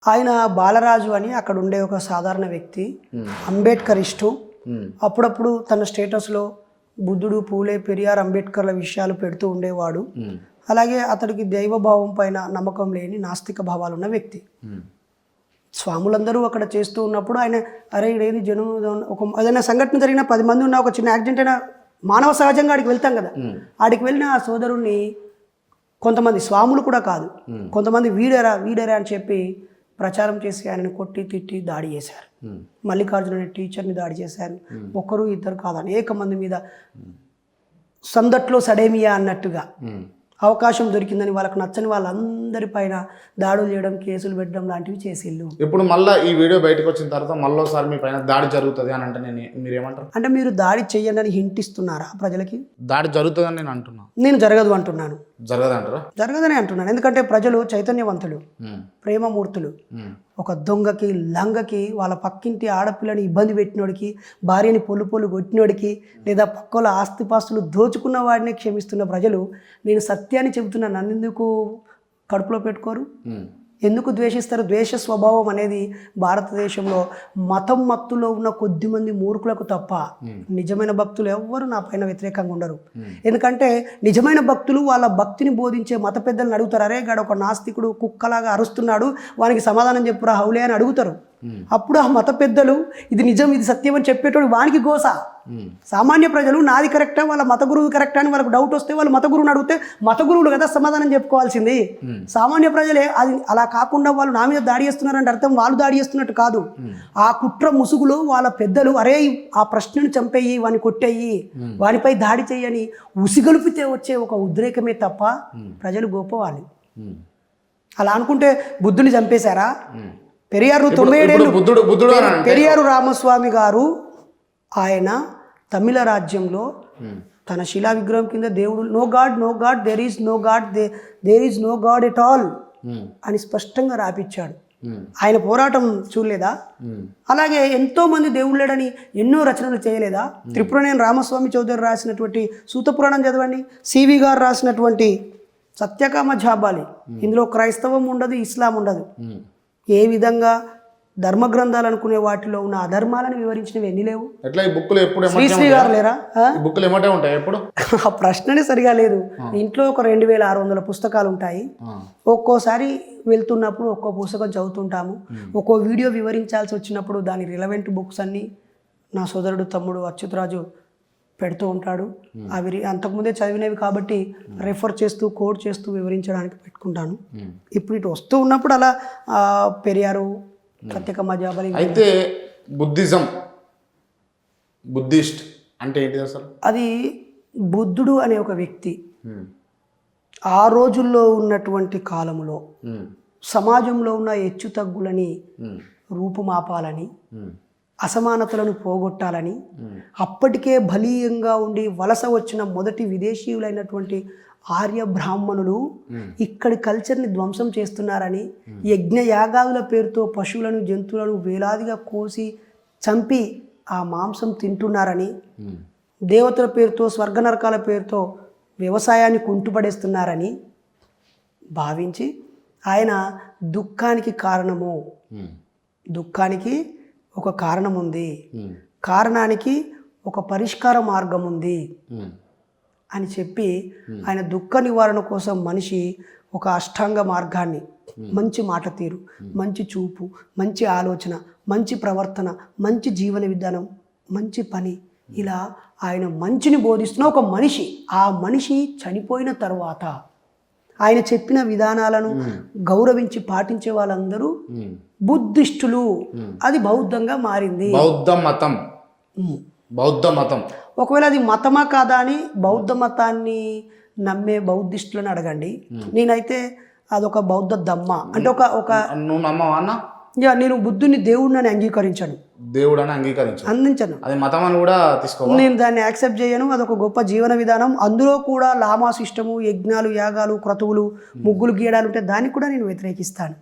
ఆయన బాలరాజు అని అక్కడ ఉండే ఒక సాధారణ వ్యక్తి, అంబేద్కరిస్టు. అప్పుడప్పుడు తన స్టేటస్లో బుద్ధుడు, పూలే, పెరియార్, అంబేద్కర్ల విషయాలు పెడుతూ ఉండేవాడు. అలాగే అతడికి దైవభావం పైన నమ్మకం లేని నాస్తిక భావాలు ఉన్న వ్యక్తి. స్వాములందరూ అక్కడ చేస్తూ ఉన్నప్పుడు ఆయన అరే ఇదేంది జనం, ఒక ఏదైనా సంఘటన జరిగిన 10 మంది ఉన్న ఒక చిన్న యాక్సిడెంట్ అయినా మానవ సహజంగా ఆడికి వెళ్తాం కదా, ఆడికి వెళ్ళిన ఆ సోదరుణ్ణి కొంతమంది స్వాములు కూడా కాదు, కొంతమంది వీడరా వీడరా అని చెప్పి ప్రచారం చేసి ఆయనను కొట్టి తిట్టి దాడి చేశారు. మల్లికార్జున అనే టీచర్ని దాడి చేశారు. ఒకరు ఇద్దరు కాదు, అనేక మంది మీద సందట్లో సడేమియా అన్నట్టుగా అవకాశం దొరికిందని వాళ్ళకు నచ్చని వాళ్ళందరిపైన దాడులు చేయడం, కేసులు పెట్టడం లాంటివి చేసిళ్ళు. ఇప్పుడు మళ్ళీ ఈ వీడియో బయటకు వచ్చిన తర్వాత మళ్ళీసారి మీ పైన దాడి జరుగుతుంది అని అంటే మీరేమంటారు? అంటే మీరు దాడి చెయ్యండి అని హింట్ ఇస్తున్నారా ప్రజలకి? దాడి జరుగుతుందని నేను అంటున్నాను. నేను జరగదు అంటున్నాను. జరగదంటారా? జరగదని అంటున్నాను. ఎందుకంటే ప్రజలు చైతన్యవంతులు, ప్రేమమూర్తులు. ఒక దొంగకి, లంగకి, వాళ్ళ పక్కింటి ఆడపిల్లని ఇబ్బంది పెట్టినోడికి, భార్యని పొల్లు కొట్టినోడికి, లేదా పక్కల ఆస్తిపాస్తులు దోచుకున్న వాడిని క్షమిస్తున్న ప్రజలు నేను సత్యాన్ని చెబుతున్నాను. నన్నెందుకు కడుపులో పెట్టుకోరు? ఎందుకు ద్వేషిస్తారు? ద్వేష స్వభావం అనేది భారతదేశంలో మతం మత్తులో ఉన్న కొద్దిమంది మూర్ఖులకు తప్ప నిజమైన భక్తులు ఎవ్వరు నా పైన వ్యతిరేకంగా ఉండరు. ఎందుకంటే నిజమైన భక్తులు వాళ్ళ భక్తిని బోధించే మత పెద్దలను అడుగుతారు. అరే గాడు ఒక నాస్తికుడు కుక్కలాగా అరుస్తున్నాడు, వానికి సమాధానం చెప్పురా హౌలే అని అడుగుతారు. అప్పుడు ఆ మత పెద్దలు ఇది నిజం, ఇది సత్యం అని చెప్పేటోడు వానికి గోస. సామాన్య ప్రజలు నాది కరెక్టా, వాళ్ళ మత గురువు కరెక్టా అని వాళ్ళకు డౌట్ వస్తే వాళ్ళు మత గురువుని అడిగితే మత గురువులు కదా సమాధానం చెప్పుకోవాల్సింది. సామాన్య ప్రజలే అది అలా కాకుండా వాళ్ళు నా మీద దాడి చేస్తున్నారంటే అర్థం వాళ్ళు దాడి చేస్తున్నట్టు కాదు. ఆ కుట్ర ముసుగులో వాళ్ళ పెద్దలు అరే ఆ ప్రశ్నను చంపేయి, వాని కొట్టేయి, వానిపై దాడి చేయని ఉసిగొలిపితే వచ్చే ఒక ఉద్రేకమే తప్ప ప్రజలు గొప్పవాలి. అలా అనుకుంటే బుద్ధుని చంపేశారా? పెరియారు 97 ఏళ్ళు పెరియారు రామస్వామి గారు ఆయన తమిళ రాజ్యంలో తన శిలా విగ్రహం కింద దేవుడు no god no god there is no god there is no god at all అని స్పష్టంగా రాపిచ్చాడు. ఆయన పోరాటం చూడలేదా? అలాగే ఎంతో మంది దేవుడు లేడని ఎన్నో రచనలు చేయలేదా? త్రిపురనేని రామస్వామి చౌదరి రాసినటువంటి సూతపురాణం చదవండి, సివి గారు రాసినటువంటి సత్యకామ జాబాలి, ఇందులో క్రైస్తవం ఉండదు, ఇస్లాం ఉండదు. ఏ విధంగా ధర్మ గ్రంథాలు అనుకునే వాటిలో ఉన్న అధర్మాలను వివరించినవి ఎన్ని లేవు? శ్రీశ్రీ గారు లేరా? ఆ ప్రశ్ననే సరిగా లేదు. ఇంట్లో ఒక 2600 పుస్తకాలు ఉంటాయి. ఒక్కోసారి వెళ్తున్నప్పుడు ఒక్కో పుస్తకం చదువుతుంటాము. ఒక్కో వీడియో వివరించాల్సి వచ్చినప్పుడు దాని రిలవెంట్ బుక్స్ అన్నీ నా సోదరుడు తమ్ముడు అచ్యుతరాజు పెడుతూ ఉంటాడు. అవి అంతకుముందే చదివినవి కాబట్టి రెఫర్ చేస్తూ కోడ్ చేస్తూ వివరించడానికి పెట్టుకుంటాను. ఇప్పుడు ఇటు వస్తూ ఉన్నప్పుడు అలా పెరియారు, సత్యకామ జాబాలి. అయితే బుద్ధిస్ట్ అంటే ఏంటి అసలు? అది బుద్ధుడు అనే ఒక వ్యక్తి ఆ రోజుల్లో ఉన్నటువంటి కాలంలో సమాజంలో ఉన్న హెచ్చు తగ్గులని రూపుమాపాలని, అసమానతలను పోగొట్టాలని, అప్పటికే బలీయంగా ఉండి వలస వచ్చిన మొదటి విదేశీయులైనటువంటి ఆర్య బ్రాహ్మణులు ఇక్కడి కల్చర్ని ధ్వంసం చేస్తున్నారని, యజ్ఞ యాగాదుల పేరుతో పశువులను జంతువులను వేలాదిగా కోసి చంపి ఆ మాంసం తింటున్నారని, దేవతల పేరుతో స్వర్గ నరకాల పేరుతో వ్యవసాయాన్ని కుంటుపడేస్తున్నారని భావించి ఆయన దుఃఖానికి కారణము, దుఃఖానికి ఒక కారణం ఉంది, కారణానికి ఒక పరిష్కార మార్గం ఉంది అని చెప్పి ఆయన దుఃఖ నివారణ కోసం మనిషి ఒక అష్టాంగ మార్గాన్ని, మంచి మాట తీరు, మంచి చూపు, మంచి ఆలోచన, మంచి ప్రవర్తన, మంచి జీవన విధానం, మంచి పని, ఇలా ఆయన మంచిని బోధిస్తున్న ఒక మనిషి. ఆ మనిషి చనిపోయిన తర్వాత ఆయన చెప్పిన విధానాలను గౌరవించి పాటించే వాళ్ళందరూ బుద్ధిస్టులు. అది బౌద్ధంగా మారింది. బౌద్ధ మతం ఒకవేళ అది మతమా కాదా అని బౌద్ధ మతాన్ని నమ్మే బౌద్ధిస్టులను అడగండి. నేనైతే అదొక బౌద్ధ దమ్మ అంటే ఒక నువ్వు నమ్మవా అన్న? నేను బుద్ధుని దేవుడిని అంగీకరించాను, అందించను. అది మతం అని కూడా తీసుకోవాలి. నేను దాన్ని యాక్సెప్ట్ చేయను. అదొక గొప్ప జీవన విధానం. అందులో కూడా లామా సిస్టము, యజ్ఞాలు, యాగాలు, క్రతువులు, ముగ్గులు గీయడాలు ఉంటే దానికి కూడా నేను వ్యతిరేకిస్తాను.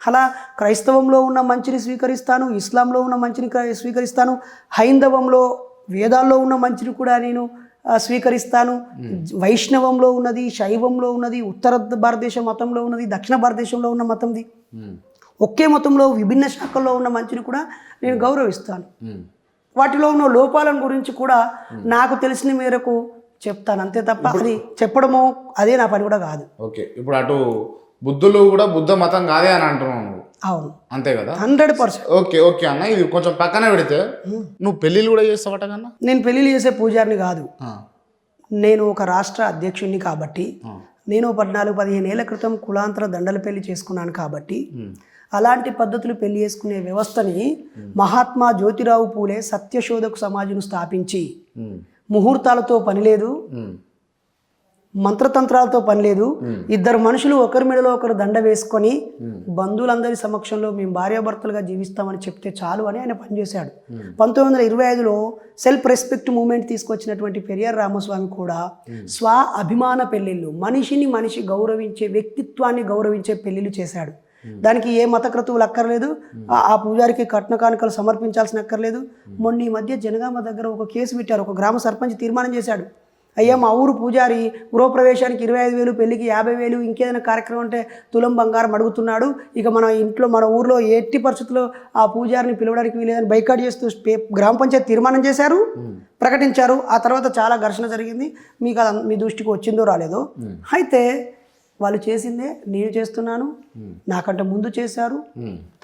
అలా క్రైస్తవంలో ఉన్న మంచిని స్వీకరిస్తాను, ఇస్లాంలో ఉన్న మంచిని స్వీకరిస్తాను, హైందవంలో వేదాల్లో ఉన్న మంచిని కూడా నేను స్వీకరిస్తాను. వైష్ణవంలో ఉన్నది, శైవంలో ఉన్నది, ఉత్తర భారతదేశ మతంలో ఉన్నది, దక్షిణ భారతదేశంలో ఉన్న మతంది. ఒకే మతంలో విభిన్న శాఖల్లో ఉన్న మంచిని కూడా నేను గౌరవిస్తాను. ఉమ్. వాటిలో ఉన్న లోపాలను గురించి కూడా నాకు తెలిసిన మేరకు చెప్తాను, అంతే తప్ప అది చెప్పడమో అదే నా పని కూడా కాదు. ఓకే, ఇప్పుడు అటు బుద్ధులు కూడా బుద్ధ మతం కాదే అని అంటున్నావు నువ్వు, అవును, అంతే కదా? 100%. ఓకే ఓకే అన్న, ఇది కొంచెం పక్కన పెడితే నువ్వు పెళ్ళిళ్ళు కూడా చేస్తావట కన్నా? నేను పెళ్ళిళ్ళు చేసే పూజారిని కాదు, నేను ఒక రాష్ట్ర అధ్యక్షుడిని కాబట్టి, నేను 14-15 ఏళ్ల క్రితం కులాంతర దండల పెళ్లి చేసుకున్నాను కాబట్టి, అలాంటి పద్ధతులు పెళ్లి చేసుకునే వ్యవస్థని మహాత్మా జ్యోతిరావు పూలే సత్యశోధకు సమాజును స్థాపించి, ముహూర్తాలతో పని లేదు, మంత్రతంత్రాలతో పని లేదు, ఇద్దరు మనుషులు ఒకరి మెడలో ఒకరు దండ వేసుకొని బంధువులందరి సమక్షంలో మేము భార్యాభర్తలుగా జీవిస్తామని చెప్తే చాలు అని ఆయన పనిచేశాడు. 1925లో సెల్ఫ్ రెస్పెక్ట్ మూమెంట్ తీసుకొచ్చినటువంటి పెరియార్ రామస్వామి కూడా స్వ అభిమాన పెళ్లిళ్ళు, మనిషిని మనిషి గౌరవించే, వ్యక్తిత్వాన్ని గౌరవించే పెళ్లిళ్ళు చేశాడు. దానికి ఏ మత క్రతువులు అక్కర్లేదు, ఆ పూజారికి కట్న కానుకలు సమర్పించాల్సిన అక్కర్లేదు. మొన్న ఈ మధ్య జనగామ దగ్గర ఒక కేసు పెట్టారు, ఒక గ్రామ సర్పంచ్ తీర్మానం చేశాడు, అయ్యా మా ఊరు పూజారి గృహప్రవేశానికి 25,000, పెళ్లికి 50,000, ఇంకేదైనా కార్యక్రమం అంటే తులం బంగారం అడుగుతున్నాడు, ఇక మన ఇంట్లో మన ఊర్లో ఎట్టి పరిస్థితుల్లో ఆ పూజారిని పిలవడానికి వీలేదని బైకాట్ చేస్తూ గ్రామ పంచాయతీ తీర్మానం చేశారు, ప్రకటించారు. ఆ తర్వాత చాలా ఘర్షణ జరిగింది, మీకు అది మీ దృష్టికి వచ్చిందో రాలేదో. అయితే వాళ్ళు చేసిందే నేను చేస్తున్నాను, నాకంటే ముందు చేశారు,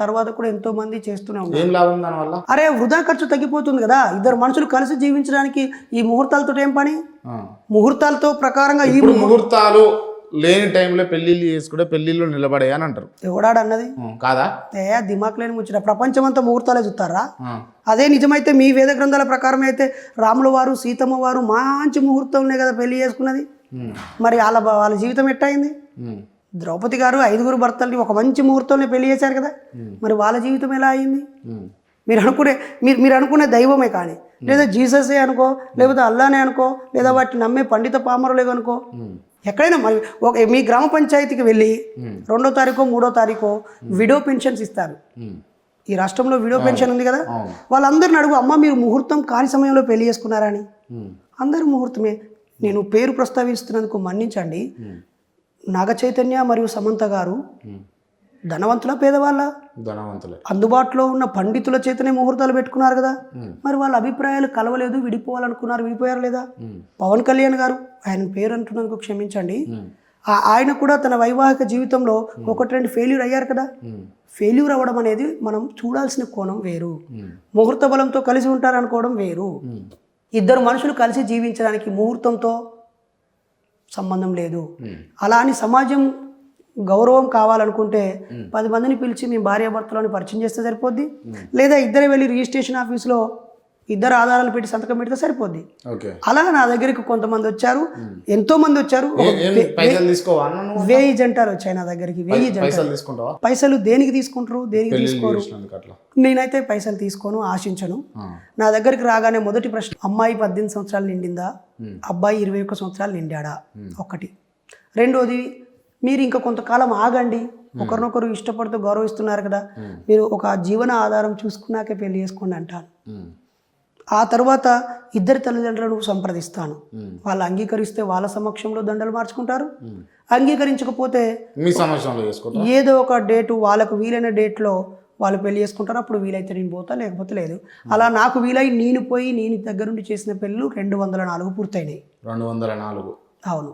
తర్వాత కూడా ఎంతో మంది చేస్తూనే ఉన్నారు. ఏం లాభం దానివల్ల? అరే వృధా ఖర్చు తగ్గిపోతుంది కదా, ఇద్దరు మనుషులు కలిసి జీవించడానికి ఈ ముహూర్తాలతో ఏం పని? ముహూర్తాలతో ప్రకారంగా ఈ ముహూర్తాలు లేని టైంలో పెళ్లిళ్ళు చేసుకుంటే పెళ్లిళ్ళు నిలబడే అని అంటారు. ఎవడాడు అన్నది కాదా? దిమాక్ లేని ముచ్చట, ప్రపంచం అంతా ముహూర్తాలే చూస్తారా? అదే నిజమైతే మీ వేద గ్రంథాల ప్రకారం అయితే రాముల వారు సీతమ్మ వారు మంచి ముహూర్తంలో కదా పెళ్లి చేసుకున్నది, మరి వాళ్ళ జీవితం ఎట్టయింది? ద్రౌపది గారు 5 భర్తల్ని ఒక మంచి ముహూర్తంలో పెళ్లి చేశారు కదా, మరి వాళ్ళ జీవితం ఎలా అయింది? మీరు అనుకునే దైవమే కానీ, లేదా జీససే అనుకో, లేకపోతే అల్లానే అనుకో, లేదా వాటిని నమ్మే పండిత పామరులే అనుకో, ఎక్కడైనా మరి మీ గ్రామ పంచాయతీకి వెళ్ళి 2వ తారీఖు 3వ తారీఖు విడో పెన్షన్స్ ఇస్తారు. ఈ రాష్ట్రంలో విడో పెన్షన్ ఉంది కదా, వాళ్ళందరిని అడుగు, అమ్మ మీరు ముహూర్తం కాని సమయంలో పెళ్లి చేసుకున్నారా అని. అందరూ ముహూర్తమే. నేను పేరు ప్రస్తావిస్తున్నందుకు మన్నించండి, నాగ చైతన్య మరియు సమంత గారు ధనవంతుల పేదవాళ్ళ? ధనవంతులే. అందుబాటులో ఉన్న పండితుల చేతనే ముహూర్తాలు పెట్టుకున్నారు కదా, మరి వాళ్ళ అభిప్రాయాలు కలవలేదు, విడిపోవాలనుకున్నారు, విడిపోయారు లేదా? పవన్ కళ్యాణ్ గారు, ఆయన పేరు అంటున్నందుకు క్షమించండి, ఆయన కూడా తన వైవాహిక జీవితంలో 1-2 ఫెయిల్యూర్ అయ్యారు కదా. ఫెయిల్యూర్ అవ్వడం అనేది మనం చూడాల్సిన కోణం వేరు, ముహూర్త బలంతో కలిసి ఉంటారనుకోవడం వేరు. ఇద్దరు మనుషులు కలిసి జీవించడానికి ముహూర్తంతో సంబంధం లేదు. అలా అని సమాజం గౌరవం కావాలనుకుంటే 10 మందిని పిలిచి మేము భార్యాభర్తలని పరిచయం చేస్తే సరిపోద్ది, లేదా ఇద్దరు వెళ్ళి రిజిస్ట్రేషన్ ఆఫీస్లో ఇద్దరు ఆధారాలు పెట్టి సంతకం పెడితే సరిపోద్ది. అలా నా దగ్గరికి కొంతమంది వచ్చారు, ఎంతో మంది వచ్చారు, 1000 జంటలు వచ్చాయి నా దగ్గరికి. 1000 జంటలు. పైసలు దేనికి తీసుకుంటారు, దేనికి తీసుకోరు? నేనైతే పైసలు తీసుకోను, ఆశించను. నా దగ్గరికి రాగానే మొదటి ప్రశ్న, అమ్మాయి 18 సంవత్సరాలు నిండిందా, అబ్బాయి 21 సంవత్సరాలు నిండాడా, ఒకటి. రెండోది, మీరు ఇంకా కొంతకాలం ఆగండి, ఒకరినొకరు ఇష్టపడుతూ గౌరవిస్తున్నారు కదా, మీరు ఒక జీవన ఆధారం చూసుకున్నాకే పెళ్లి చేసుకోండి అంటాను. ఆ తర్వాత ఇద్దరి తల్లిదండ్రులను సంప్రదిస్తాను, వాళ్ళు అంగీకరిస్తే వాళ్ళ సమక్షంలో దండలు మార్చుకుంటారు, అంగీకరించకపోతే మీ సమక్షంలో చేసుకుంటారు. ఏదో ఒక డేటు వాళ్ళకు వీలైన డేట్లో వాళ్ళు పెళ్లి చేసుకుంటారు, అప్పుడు వీలైతే నేను పోతా, లేకపోతే లేదు. అలా నాకు వీలై నేను పోయి నేను దగ్గరుండి చేసిన పెళ్ళిళ్ళు 204 పూర్తయినాయి. 204? అవును.